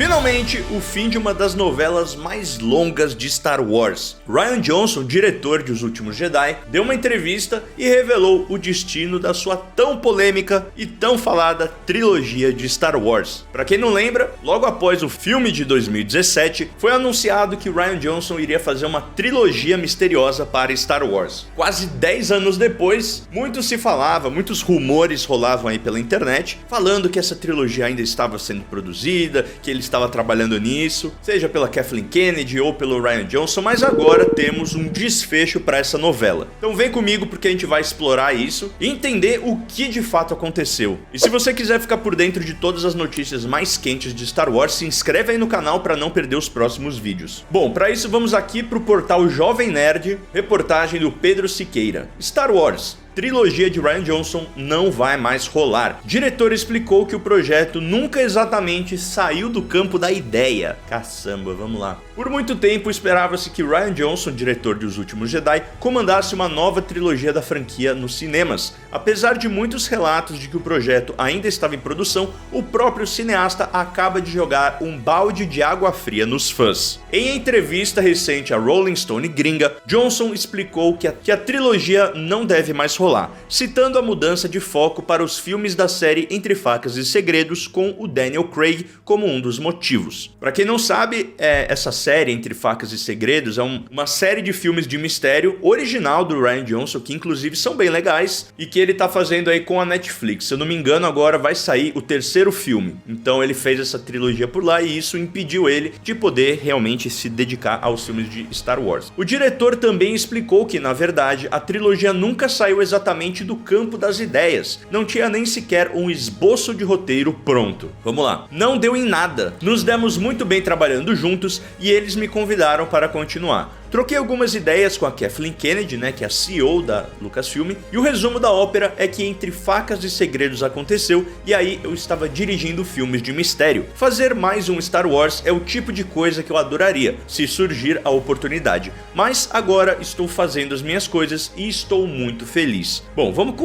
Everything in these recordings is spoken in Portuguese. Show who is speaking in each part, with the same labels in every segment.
Speaker 1: Finalmente, o fim de uma das novelas mais longas de Star Wars. Rian Johnson, diretor de Os Últimos Jedi, deu uma entrevista e revelou o destino da sua tão polêmica e tão falada trilogia de Star Wars. Pra quem não lembra, logo após o filme de 2017, foi anunciado que Rian Johnson iria fazer uma trilogia misteriosa para Star Wars. Quase 10 anos depois, muito se falava, muitos rumores rolavam aí pela internet, falando que essa trilogia ainda estava sendo produzida, que ele estava trabalhando nisso, seja pela Kathleen Kennedy ou pelo Rian Johnson, mas agora temos um desfecho para essa novela. Então vem comigo porque a gente vai explorar isso e entender o que de fato aconteceu. E se você quiser ficar por dentro de todas as notícias mais quentes de Star Wars, se inscreve aí no canal para não perder os próximos vídeos. Bom, para isso vamos aqui pro portal Jovem Nerd, reportagem do Pedro Siqueira. Star Wars. Trilogia de Rian Johnson não vai mais rolar. O diretor explicou que o projeto nunca exatamente saiu do campo da ideia. Caçamba, vamos lá. Por muito tempo esperava-se que Rian Johnson, diretor de Os Últimos Jedi, comandasse uma nova trilogia da franquia nos cinemas. Apesar de muitos relatos de que o projeto ainda estava em produção, o próprio cineasta acaba de jogar um balde de água fria nos fãs. Em entrevista recente à Rolling Stone gringa, Johnson explicou que a trilogia não deve mais rolar, citando a mudança de foco para os filmes da série Entre Facas e Segredos com o Daniel Craig como um dos motivos. Para quem não sabe, essa série Entre Facas e Segredos é uma série de filmes de mistério original do Rian Johnson, que inclusive são bem legais, e que ele tá fazendo aí com a Netflix. Se eu não me engano, agora vai sair o terceiro filme. Então ele fez essa trilogia por lá e isso impediu ele de poder realmente se dedicar aos filmes de Star Wars. O diretor também explicou que, na verdade, a trilogia nunca saiu exatamente do campo das ideias. Não tinha nem sequer um esboço de roteiro pronto. Vamos lá. Não deu em nada. Nos demos muito bem trabalhando juntos e eles me convidaram para continuar. Troquei algumas ideias com a Kathleen Kennedy, que é a CEO da Lucasfilm, e o resumo da ópera é que Entre Facas e Segredos aconteceu e aí eu estava dirigindo filmes de mistério. Fazer mais um Star Wars é o tipo de coisa que eu adoraria, se surgir a oportunidade. Mas agora estou fazendo as minhas coisas e estou muito feliz. Bom, vamos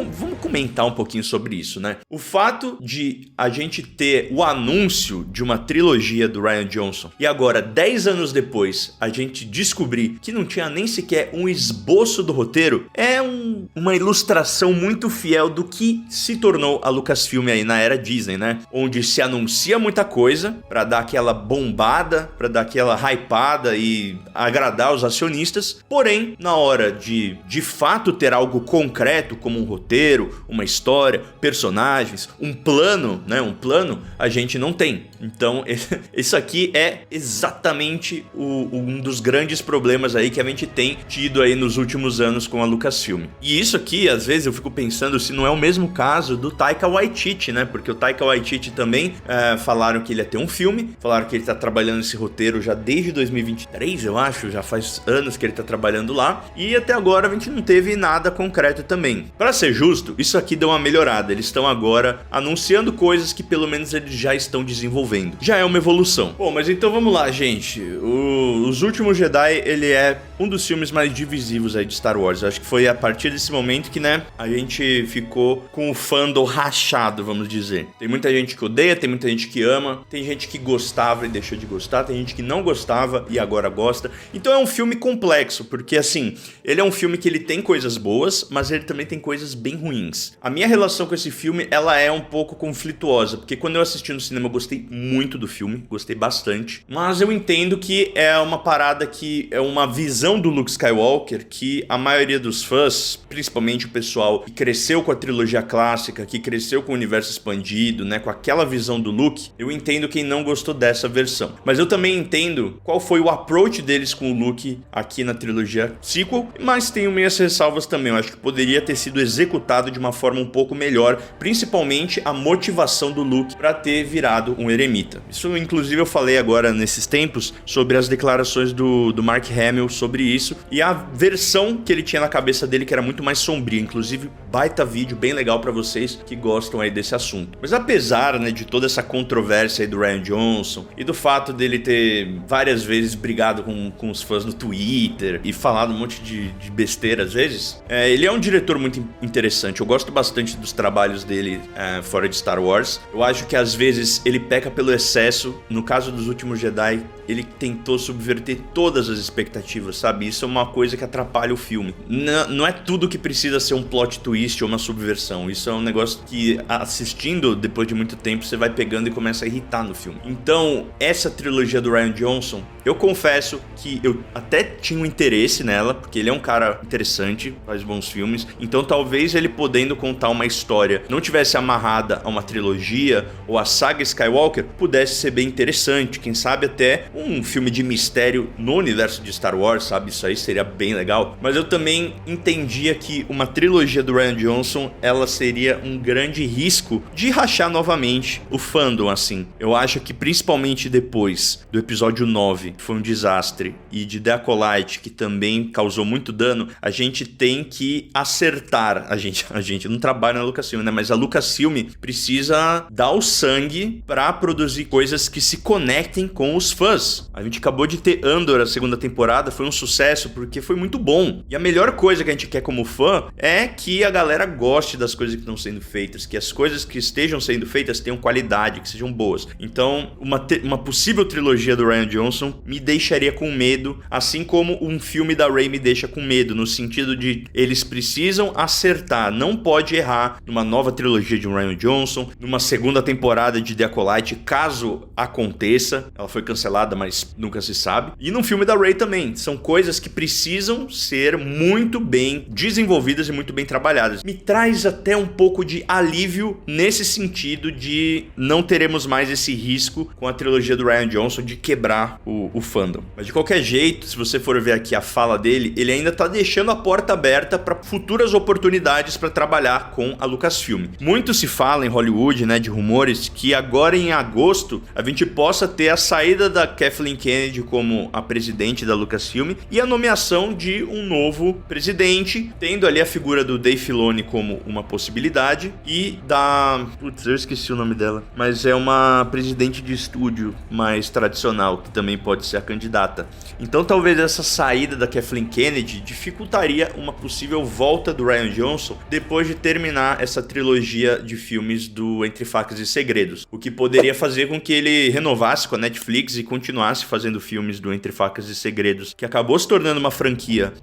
Speaker 1: comentar um pouquinho sobre isso, O fato de a gente ter o anúncio de uma trilogia do Rian Johnson e agora, 10 anos depois, a gente descobrir que não tinha nem sequer um esboço do roteiro, é uma ilustração muito fiel do que se tornou a Lucasfilm aí na era Disney, Onde se anuncia muita coisa pra dar aquela bombada, pra dar aquela hypada e agradar os acionistas, porém, na hora de fato ter algo concreto, como um roteiro, uma história, personagens, um plano, a gente não tem. Então, isso aqui é exatamente um dos grandes problemas aí que a gente tem tido aí nos últimos anos com a Lucasfilm. E isso aqui, às vezes, eu fico pensando se não é o mesmo caso do Taika Waititi, Porque o Taika Waititi também falaram que ele ia ter um filme, falaram que ele tá trabalhando nesse roteiro já desde 2023, eu acho, já faz anos que ele tá trabalhando lá, e até agora a gente não teve nada concreto também. Pra ser justo, isso aqui deu uma melhorada, eles estão agora anunciando coisas que pelo menos eles já estão desenvolvendo. Já é uma evolução. Bom, mas então vamos lá, gente. Os Últimos Jedi, ele é um dos filmes mais divisivos aí de Star Wars. Eu acho que foi a partir desse momento que, a gente ficou com o fandom rachado, vamos dizer. Tem muita gente que odeia, tem muita gente que ama, tem gente que gostava e deixou de gostar, tem gente que não gostava e agora gosta. Então é um filme complexo, porque assim, ele é um filme que ele tem coisas boas, mas ele também tem coisas bem ruins. A minha relação com esse filme, ela é um pouco conflituosa, porque quando eu assisti no cinema eu gostei muito do filme, gostei bastante, mas eu entendo que é uma parada que é uma visão do Luke Skywalker que a maioria dos fãs, principalmente o pessoal que cresceu com a trilogia clássica, que cresceu com o universo expandido, com aquela visão do Luke, eu entendo quem não gostou dessa versão. Mas eu também entendo qual foi o approach deles com o Luke aqui na trilogia sequel, mas tenho minhas ressalvas também. Eu acho que poderia ter sido executado de uma forma um pouco melhor, principalmente a motivação do Luke para ter virado um eremita. Isso, inclusive, eu falei agora nesses tempos sobre as declarações do Mark Hamill sobre sobre isso, e a versão que ele tinha na cabeça dele que era muito mais sombria. Inclusive, baita vídeo bem legal pra vocês que gostam aí desse assunto. Mas apesar, né, de toda essa controvérsia aí do Rian Johnson e do fato dele ter várias vezes brigado com os fãs no Twitter e falado um monte de besteira às vezes, ele é um diretor muito interessante. Eu gosto bastante dos trabalhos dele fora de Star Wars. Eu acho que às vezes ele peca pelo excesso. No caso dos Últimos Jedi, ele tentou subverter todas as expectativas, sabe? Isso é uma coisa que atrapalha o filme. Não é tudo que precisa ser um plot twist ou uma subversão. Isso é um negócio que, assistindo depois de muito tempo, você vai pegando e começa a irritar no filme. Então, essa trilogia do Rian Johnson, eu confesso que eu até tinha um interesse nela, porque ele é um cara interessante, faz bons filmes. Então, talvez ele podendo contar uma história não tivesse amarrada a uma trilogia ou a saga Skywalker, pudesse ser bem interessante. Quem sabe até um filme de mistério no universo de Star Wars, sabe? Isso aí seria bem legal. Mas eu também entendia que uma trilogia do Rian Johnson, ela seria um grande risco de rachar novamente o fandom, assim. Eu acho que principalmente depois do episódio 9, que foi um desastre, e de The Acolyte, que também causou muito dano, a gente tem que acertar. A gente não trabalha na Lucasfilm, né? Mas a Lucasfilm precisa dar o sangue pra produzir coisas que se conectem com os fãs. A gente acabou de ter Andor, a segunda temporada, foi um sucesso porque foi muito bom. E a melhor coisa que a gente quer como fã é que a galera goste das coisas que estão sendo feitas, que as coisas que estejam sendo feitas tenham qualidade, que sejam boas. Então, uma possível trilogia do Rian Johnson me deixaria com medo, assim como um filme da Rey me deixa com medo, no sentido de eles precisam acertar, não pode errar numa nova trilogia de Rian Johnson, numa segunda temporada de The Acolyte, caso aconteça. Ela foi cancelada, mas nunca se sabe. E num filme da Rey também. São coisas que precisam ser muito bem desenvolvidas e muito bem trabalhadas. Me traz até um pouco de alívio nesse sentido de não teremos mais esse risco com a trilogia do Rian Johnson de quebrar o fandom. Mas de qualquer jeito, se você for ver aqui a fala dele, ele ainda tá deixando a porta aberta para futuras oportunidades para trabalhar com a Lucasfilm. Muito se fala em Hollywood, né, de rumores, que agora em agosto a gente possa ter a saída da Kathleen Kennedy como a presidente da Lucasfilm e a nomeação de um novo presidente, tendo ali a figura do Dave Filoni como uma possibilidade e da... Putz, eu esqueci o nome dela, mas é uma presidente de estúdio mais tradicional, que também pode ser a candidata. Então talvez essa saída da Kathleen Kennedy dificultaria uma possível volta do Rian Johnson depois de terminar essa trilogia de filmes do Entre Facas e Segredos, o que poderia fazer com que ele renovasse com a Netflix e continuasse fazendo filmes do Entre Facas e Segredos, que acabou se tornando uma franquia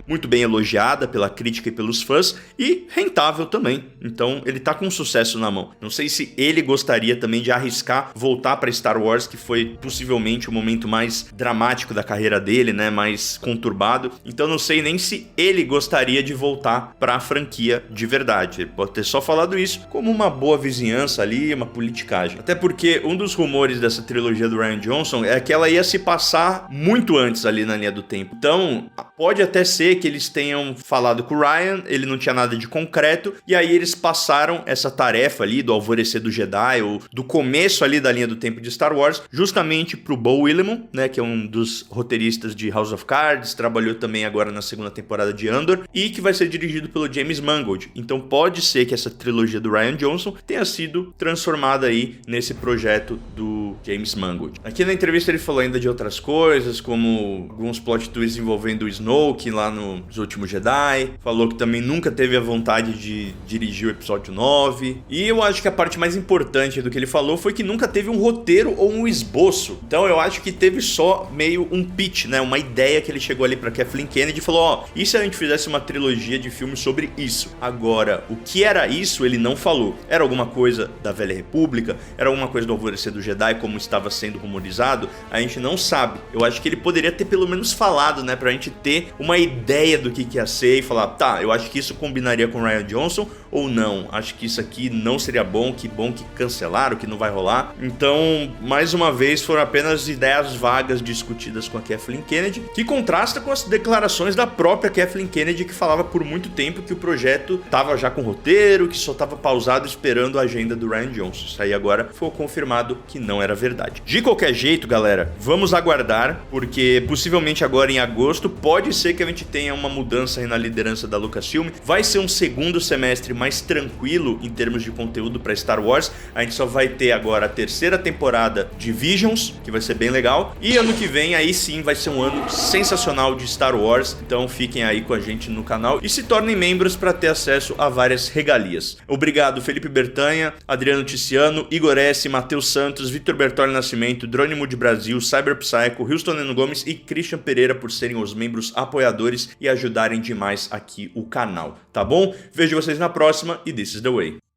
Speaker 1: muito bem elogiada pela crítica e pelos fãs e rentável também. Então ele tá com um sucesso na mão. Não sei se ele gostaria também de arriscar voltar para Star Wars, que foi possivelmente o momento mais dramático da carreira dele, né, mais conturbado. Então não sei nem se ele gostaria de voltar para a franquia de verdade. Ele pode ter só falado isso como uma boa vizinhança ali, uma politicagem. Até porque um dos rumores dessa trilogia do Rian Johnson é que ela ia se passar muito antes ali na linha do tempo. Então, pode até ser que eles tenham falado com o Rian, ele não tinha nada de concreto, e aí eles passaram essa tarefa ali do alvorecer do Jedi, ou do começo ali da linha do tempo de Star Wars, justamente pro Beau Willimon, né, que é um dos roteiristas de House of Cards, trabalhou também agora na segunda temporada de Andor, e que vai ser dirigido pelo James Mangold. Então pode ser que essa trilogia do Rian Johnson tenha sido transformada aí nesse projeto do James Mangold. Aqui na entrevista ele falou ainda de outras coisas, como alguns plot twists envolvendo o Snoke lá nos Últimos Jedi, falou que também nunca teve a vontade de dirigir o episódio 9, e eu acho que a parte mais importante do que ele falou foi que nunca teve um roteiro ou um esboço. Então eu acho que teve só meio um pitch, né, uma ideia que ele chegou ali pra Kathleen Kennedy e falou, ó, e se a gente fizesse uma trilogia de filmes sobre isso? Agora, o que era isso ele não falou. Era alguma coisa da Velha República? Era alguma coisa do Alvorecer do Jedi, como estava sendo rumorizado? A gente não sabe. Eu acho que ele poderia ter pelo menos falado, né, pra gente ter ter uma ideia do que ia ser e falar, tá, eu acho que isso combinaria com o Rian Johnson ou não, acho que isso aqui não seria bom que cancelaram, que não vai rolar. Então, mais uma vez, foram apenas ideias vagas discutidas com a Kathleen Kennedy, que contrasta com as declarações da própria Kathleen Kennedy, que falava por muito tempo que o projeto estava já com roteiro, que só estava pausado esperando a agenda do Rian Johnson. Isso aí agora foi confirmado que não era verdade. De qualquer jeito, galera, vamos aguardar, porque possivelmente agora em agosto pode ser que a gente tenha uma mudança aí na liderança da Lucasfilm. Vai ser um segundo semestre mais tranquilo em termos de conteúdo para Star Wars. A gente só vai ter agora a terceira temporada de Visions, que vai ser bem legal, e ano que vem aí sim vai ser um ano sensacional de Star Wars. Então fiquem aí com a gente no canal e se tornem membros para ter acesso a várias regalias. Obrigado Felipe Bertanha, Adriano Ticiano, Igor S, Matheus Santos, Vitor Bertoli Nascimento, Drônimo de Brasil, Cyber Psycho, Houston Neno Gomes e Christian Pereira por serem os membros apoiadores e ajudarem demais aqui o canal, tá bom? Vejo vocês na próxima e this is the way.